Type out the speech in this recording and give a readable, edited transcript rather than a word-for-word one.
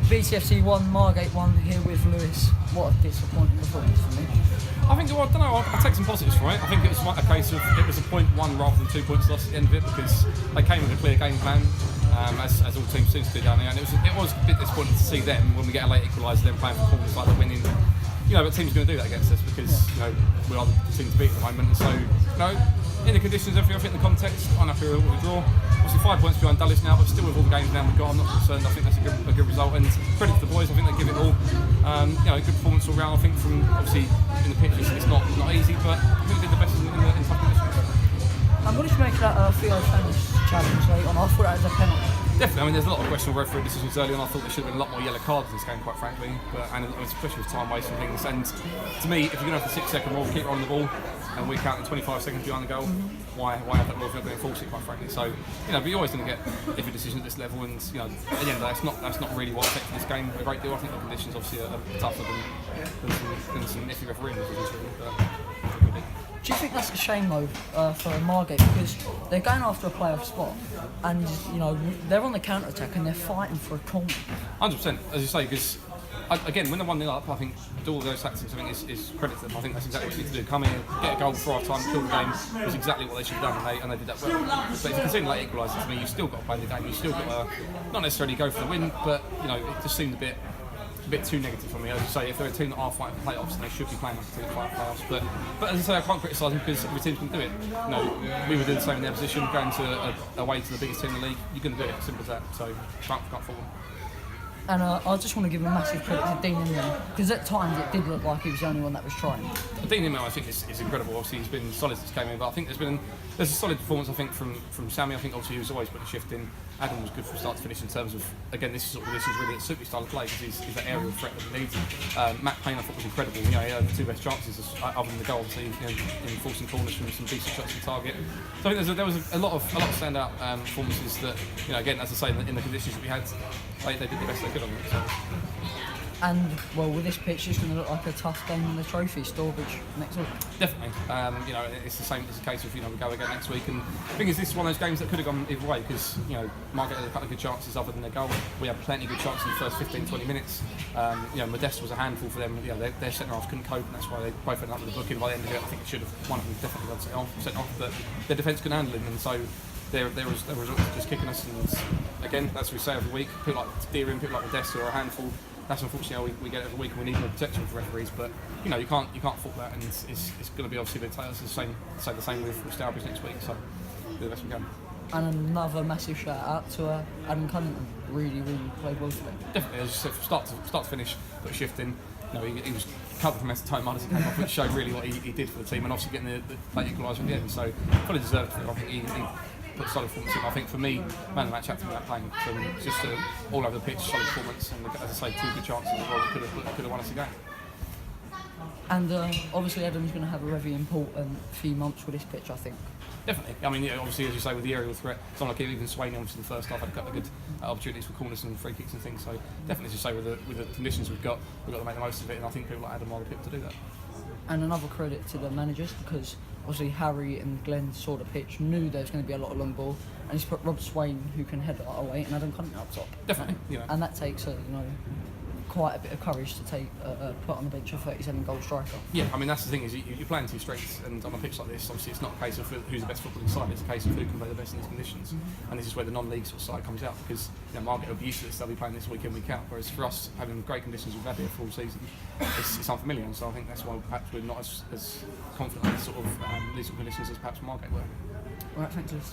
BTFC 1, Margate 1 here with Lewis. What a disappointing performance for me. I think, well, I don't know, I'll take some positives from it. I think it was a case of, it was a point won rather than 2 points lost at the end of it, because they came with a clear game plan, as all teams seem to do down there, and it was a bit disappointing to see them, when we get a late equaliser, them playing for corners like they're winning. You know, but teams are going to do that against us because, you know, we are the team to beat at the moment. And so, you know, in the conditions, everything, I think the context, I'm happy with the draw. Obviously 5 points behind Dulwich now, but still with all the games now we've got, I'm not concerned. I think that's a good result, and credit to the boys. I think they give it all. You know, a good performance all round. I think from, obviously, in the pitches, it's not easy, but I think we did the best in tough conditions. And what did you make of that Theo Spanish challenge late on? I thought that was a penalty. Definitely, I mean, there's a lot of questionable referee decisions early on. I thought there should have been a lot more yellow cards in this game, quite frankly, and especially with time wasting things. And to me, if you're going to have the 6-second rule, keep on the ball, and we're counting 25 seconds behind the goal, why have that rule if you're not going to enforce it, quite frankly? So, you know, but you're always going to get every decision at this level, and, you know, at the end of the day, that's not really what affected this game a great deal. I think the conditions obviously are tougher than some iffy refereeing decisions, really. But do you think that's a shame though for Margate, because they're going after a playoff spot and, you know, they're on the counter attack and they're fighting for a corner? 100%, as you say, because again, when they're 1-0 up, I think all of those tactics, I think is credit to them. I think that's exactly what you need to do. Come in, get a goal before half time, kill the game was exactly what they should have done, and they did that well. But if you consider late equaliser, to me, you've still got to play the game. You've still got to not necessarily go for the win, but, you know, it just seemed a bit too negative for me. As you say, if they're a team that are fighting for playoffs, then they should be playing like a team fighting for playoffs. But as I say, I can't criticise them because every team can do it. You know, we were doing the same in their position, going to away to the biggest team in the league. You can do it, simple as that. So can't fault them. And I just want to give a massive credit to Dean Inman, because at times it did look like he was the only one that was trying. Dean Inman, I think, is incredible. Obviously, he's been solid since he came in, but I think there's a solid performance, I think, from Sammy. I think obviously he was always putting a shift in. Adam was good from start to finish in terms of, again, this is really a super style of play because he's that aerial threat that we need. Matt Payne, I thought, was incredible. You know, he had the 2 best chances other than the goal, obviously, in forcing corners from some decent shots on target. So I think there was a lot of standout performances that, you know, again, as I say, in the conditions that we had, they did the best they could on it. So. And, well, with this pitch, it's going to look like a tough game in the trophy, Stourbridge, next week. Definitely. You know, it's the same as the case of, you know, we go again next week. And the thing is, this is one of those games that could have gone either way because, you know, Margate had a couple of good chances other than their goal. We had plenty of good chances in the first 15-20 minutes. You know, Modeste was a handful for them. You know, their centre-halves couldn't cope, and that's why they both ended up with a booking. By the end of it, I think it should have, one of them definitely got sent off, but their defence couldn't handle him, and so their result was just kicking us. And again, that's what we say every week. People like Deering, people like Modeste are a handful. That's unfortunately how we get it every week, and we need more protection for referees. But you know, you can't fault that, and it's going to be obviously the same with Stourbridge next week. So do the best we can. And another massive shout out to Adam Cunnington. Really played well today. Definitely, as you said, from start to finish, put a shift in. You know, he was covered from Esther Tome as he came off, which showed really what he did for the team, and obviously getting the late equaliser at the end. So fully deserved for him. I think he put a solid performance in. I think for me, man of the match had to be that Payne. From just all over the pitch, solid performance, and as I say, 2 good chances as well that could have won us the game. And obviously Adam's going to have a very important few months with this pitch, I think. Definitely. I mean, yeah, obviously, as you say, with the aerial threat, it's not like even Swain, obviously, the first half had a couple of good opportunities for corners and free kicks and things. So definitely, as you say, with the conditions we've got to make the most of it, and I think people like Adam are the people to do that. And another credit to the managers, because obviously Harry and Glenn saw the pitch, knew there was going to be a lot of long ball, and he's put Rob Swain, who can head it away, and Adam Cunnington up top. Definitely, you know. And that takes quite a bit of courage to take put on the bench a 37-goal striker. Yeah, I mean that's the thing is you're playing 2 strengths, and on a pitch like this, obviously it's not a case of who's the best footballing side. It's a case of who can play the best in these conditions, and this is where the non-league sort of side comes out because Margate will be used to this. They'll be playing this week in, week out. Whereas for us, having great conditions we've had here for all season, it's unfamiliar. And so I think that's why perhaps we're not as confident in these sort of conditions as perhaps Margate were. All right, thanks, Liz.